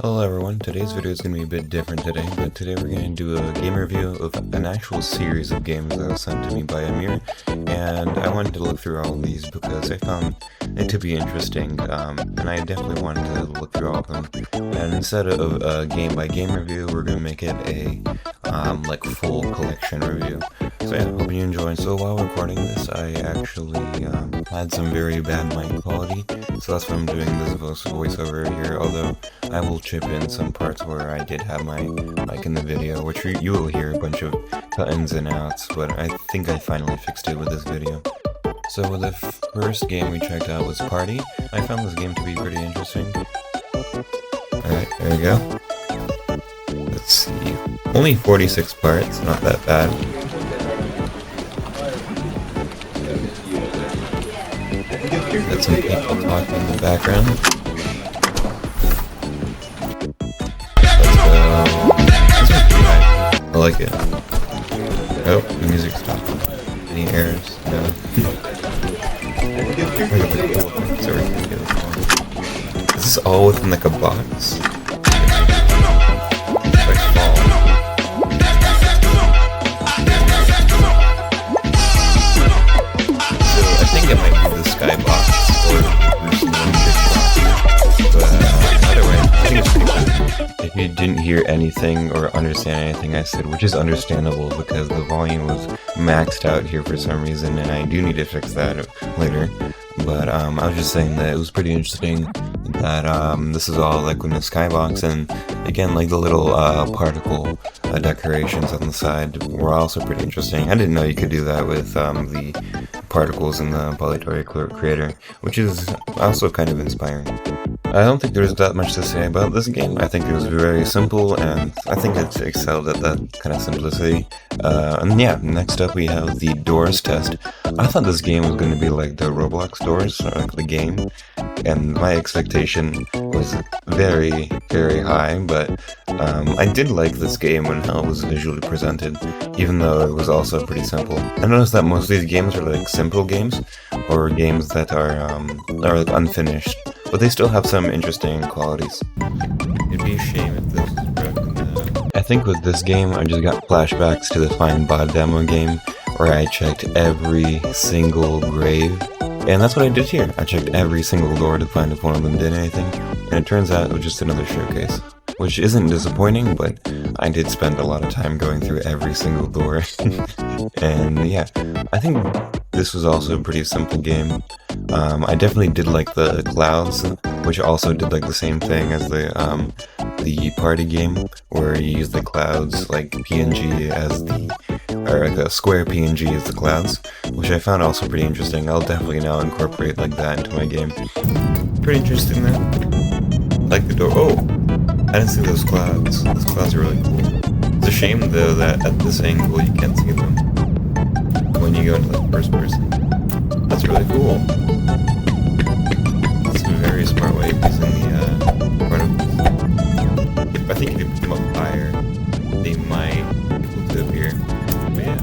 Hello everyone, today's video is going to be a bit different today, but today we're going to do a game review of an actual series of games that was sent to me by Emir, and I wanted to look through all of these because I found it to be interesting, and I definitely wanted to look through all of them. And instead of a game by game review, we're going to make it a like full collection review. So yeah, hope you enjoy. So while recording this, I actually had some very bad mic quality, so that's why I'm doing this voiceover here, although I will chip in some parts where I did have my mic in the video, which you will hear a bunch of cut-ins and outs, but I think I finally fixed it with this video. So the first game we checked out was Party. I found this game to be pretty interesting. Alright, there we go. Let's see. Only 46 parts, not that bad. Got some people talking in the background. I like it. Oh, the music stopped. Any errors? No. Is this all within like a box? If I fall. So I think it might be the skybox or this one big box. But either way, I think it's pretty cool. If you didn't hear anything or understand anything I said, which is understandable because the volume was maxed out here for some reason, and I do need to fix that later. But I was just saying that it was pretty interesting that this is all like in the skybox, and again, like the little particle decorations on the side were also pretty interesting. I didn't know you could do that with the particles in the Polytoria creator, which is also kind of inspiring. I don't think there's that much to say about this game. I think it was very simple, and I think it excelled at that kind of simplicity. And yeah, next up we have the doors test. I thought this game was going to be like the Roblox doors, or like the game, and my expectation was very, very high, but I did like this game when how it was visually presented, even though it was also pretty simple. I noticed that most of these games are like simple games, or games that are like unfinished, but they still have some interesting qualities. It'd be a shame if this was broken though. I think with this game, I just got flashbacks to the Find Bod demo game, where I checked every single grave. And that's what I did here. I checked every single door to find if one of them did anything, and it turns out it was just another showcase. Which isn't disappointing, but I did spend a lot of time going through every single door. And yeah, I think this was also a pretty simple game. I definitely did like the clouds, which also did like the same thing as the party game, where you use the clouds like PNG as or like a square PNG as the clouds, which I found also pretty interesting. I'll definitely now incorporate like that into my game. Pretty interesting though. Like the door. Oh, I didn't see those clouds. Those clouds are really cool. It's a shame though that at this angle you can't see them when you go into like first person. That's really cool. That's a very smart way of using the particles. I think if you put them up higher, they might look to appear. But yeah,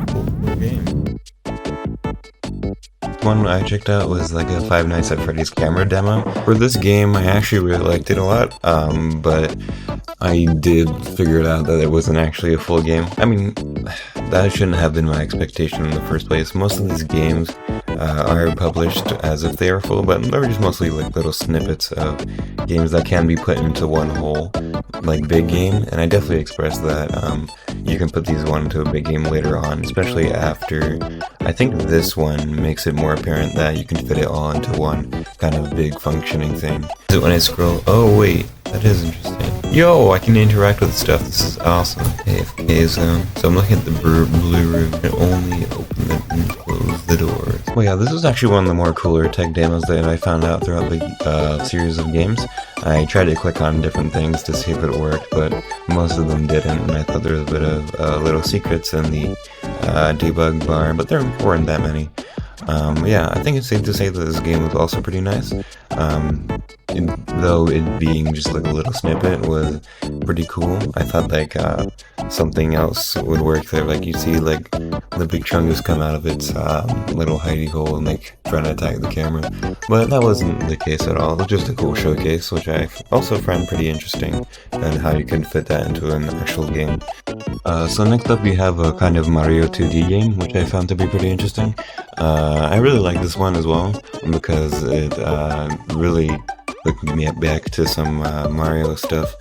cool game. One I checked out was like a Five Nights at Freddy's camera demo. For this game, I actually really liked it a lot, but I did figure it out that it wasn't actually a full game. I mean, that shouldn't have been my expectation in the first place. Most of these games are published as if they were full, but they're just mostly like little snippets of games that can be put into one whole, like, big game, and I definitely expressed that you can put these one into a big game later on, especially after, I think this one makes it more apparent that you can fit it all into one kind of big functioning thing. Is it when I scroll? Oh wait, that is interesting. Yo, I can interact with stuff. This is awesome. AFK zone. So I'm looking at the blue room and only open it and close the doors. Well, yeah, this was actually one of the more cooler tech demos that I found out throughout the series of games. I tried to click on different things to see if it worked, but most of them didn't, and I thought there was a bit of little secrets in the debug bar, but there weren't that many. Yeah, I think it's safe to say that this game was also pretty nice. though it being just like a little snippet was pretty cool. I thought like something else would work there, like you see like the big chungus come out of its little hidey hole and like trying to attack the camera, but that wasn't the case at all. It was just a cool showcase, which I also find pretty interesting, and how you can fit that into an actual game. So next up we have a kind of Mario 2D game, which I found to be pretty interesting. I really like this one as well, because it really took me back to some Mario stuff,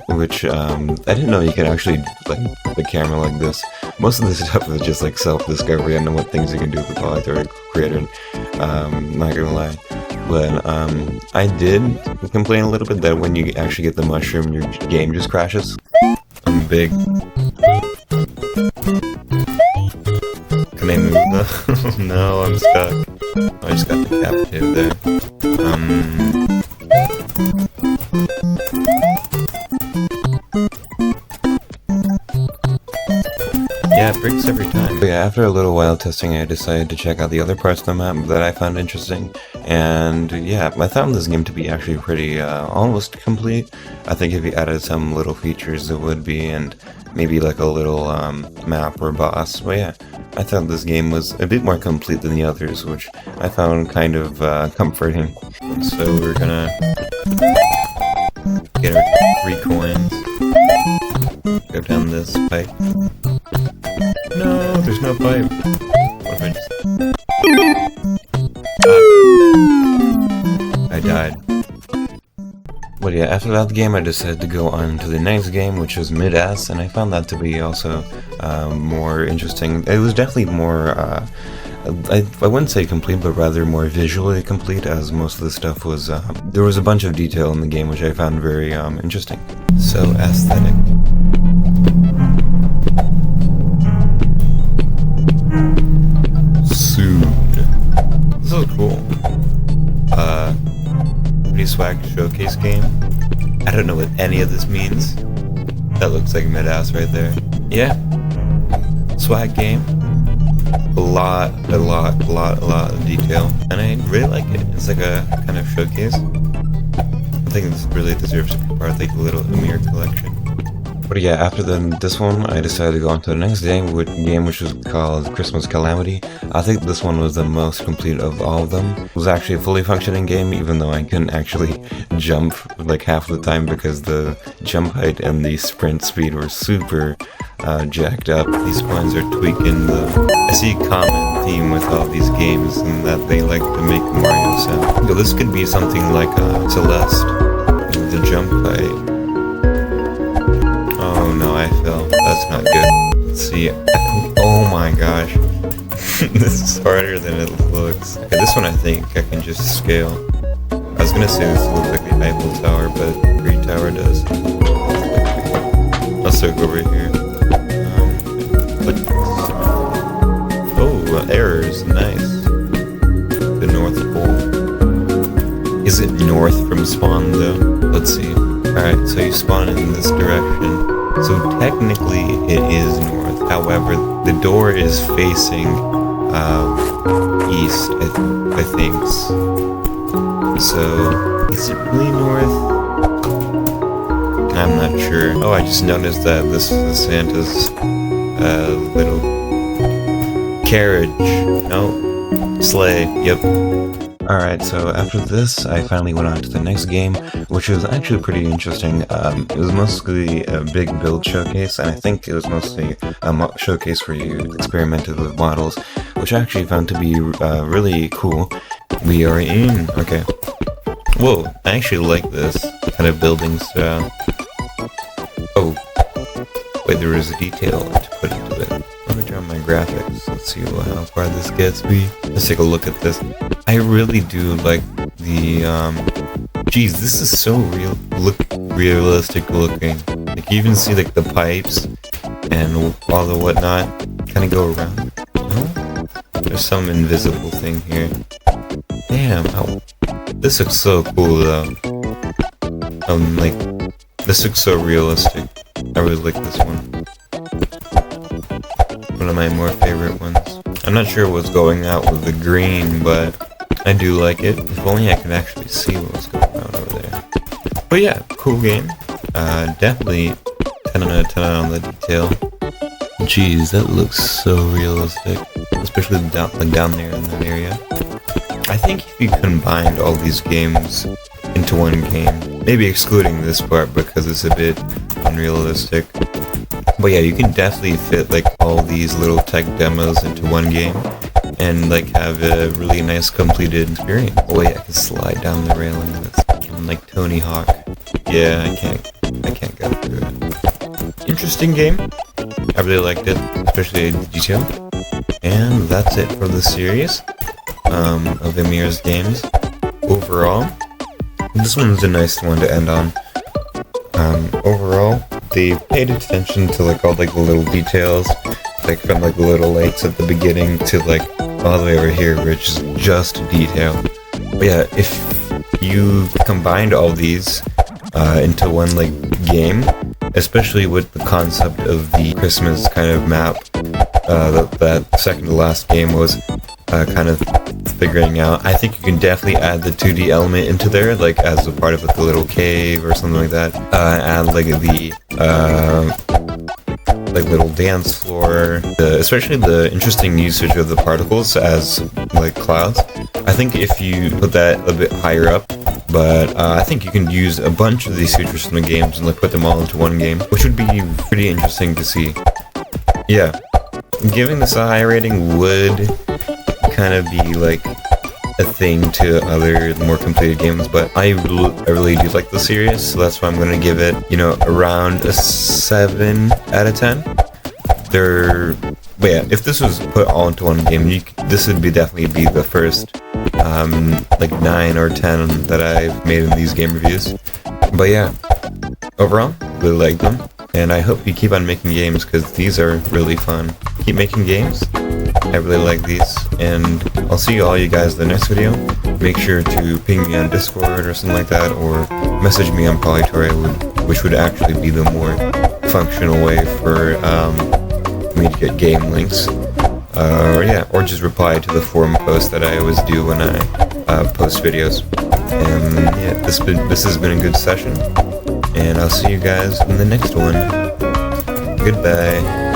which I didn't know you could actually like the camera like this. Most of this stuff is just like self-discovery. I know what things you can do with the Polytoria creator, not gonna lie. But I did complain a little bit that when you actually get the mushroom, your game just crashes. I'm big. Can I move though? No, I'm stuck. I just got decapitated there. Yeah, it breaks every time. But yeah, after a little while testing, I decided to check out the other parts of the map that I found interesting. And yeah, I found this game to be actually pretty almost complete. I think if you added some little features, it would be, and maybe like a little map or boss. But yeah, I thought this game was a bit more complete than the others, which I found kind of comforting. So we're gonna get our 3 coins, go down this pipe. No, there's no pipe. What if I just... I died. But yeah, after that game I decided to go on to the next game, which was Mid-Ass, and I found that to be also more interesting. It was definitely more, I wouldn't say complete, but rather more visually complete, as most of the stuff was, there was a bunch of detail in the game which I found very interesting. So aesthetic. This is cool. Pretty swag showcase game. I don't know what any of this means. That looks like Mid-Ass right there. Yeah. Swag game. A lot of detail. And I really like it. It's like a kind of showcase. I think this really deserves to be part of like the little Emir collection. But yeah, after this one, I decided to go on to the next game, which was called Christmas Calamity. I think this one was the most complete of all of them. It was actually a fully functioning game, even though I couldn't actually jump like half the time because the jump height and the sprint speed were super jacked up. These coins are tweaking I see a common theme with all these games, and that they like to make Mario sound. So this could be something like Celeste, the jump height. Oh no, I fell. That's not good. Let's see. Oh my gosh. This is harder than it looks. Okay, this one I think I can just scale. I was gonna say this looks like the Eiffel Tower, but Great Tower does. Let's look over here. Oh, errors. Nice. The North Pole. Is it north from spawn though? Let's see. Alright, so you spawn in this direction. So technically it is north, however the door is facing east, I think. So is it really north? I'm not sure. Oh, I just noticed that this is Santa's little carriage. No, sleigh, yep. Alright, so after this, I finally went on to the next game, which was actually pretty interesting. It was mostly a big build showcase, and I think it was mostly a showcase where you experimented with models, which I actually found to be really cool. We are in... Okay. Whoa, I actually like this kind of building style. Oh. Wait, there is a detail to put into it. Let me turn on my graphics. Let's see how far this gets me. Let's take a look at this. I really do like the, geez, this is so realistic looking. Like, you even see, like, the pipes and all the whatnot kind of go around. Oh, there's some invisible thing here. Damn, this looks so cool, though. Like, this looks so realistic. I really like this one. One of my more favorite ones. I'm not sure what's going out with the green, but I do like it. If only I could actually see what's going on over But yeah, cool game. Definitely 10 out of 10 on the detail. Jeez, that looks so realistic, especially down there in that area. I think if you combined all these games into one game, maybe excluding this part because it's a bit unrealistic, but yeah, you can definitely fit like all these little tech demos into one game and like have a really nice completed experience. Oh wait, I can slide down the railing. I'm like Tony Hawk. Yeah, I can't go through it. Interesting game. I really liked it, especially the detail. And that's it for the series of Emir's games. Overall, this one's a nice one to end on. Overall, they paid attention to like all like the little details, like from like the little lights at the beginning to like all the way over here, which is just detail. But yeah, if you combined all these into one like game, especially with the concept of the Christmas kind of map that second to last game was kind of figuring out, I think you can definitely add the 2D element into there, like as a part of like a little cave or something like that. Add like the like little dance floor, especially the interesting usage of the particles as like clouds. I think if you put that a bit higher up, but I think you can use a bunch of these features from the games and like put them all into one game, which would be pretty interesting to see. Yeah, giving this a high rating would kind of be like a thing to other more completed games, but I really do like the series, so that's why I'm going to give it, you know, around a 7 out of 10. But yeah, if this was put all into one game, this would definitely be the first like 9 or 10 that I've made in these game reviews. But yeah, overall, really like them, and I hope you keep on making games because these are really fun. Keep making games. I really like these, and I'll see all you guys in the next video. Make sure to ping me on Discord or something like that, or message me on Polytoria, which would actually be the more functional way for me to get game links. Or just reply to the forum post that I always do when I post videos. And yeah, this has been a good session, and I'll see you guys in the next one. Goodbye.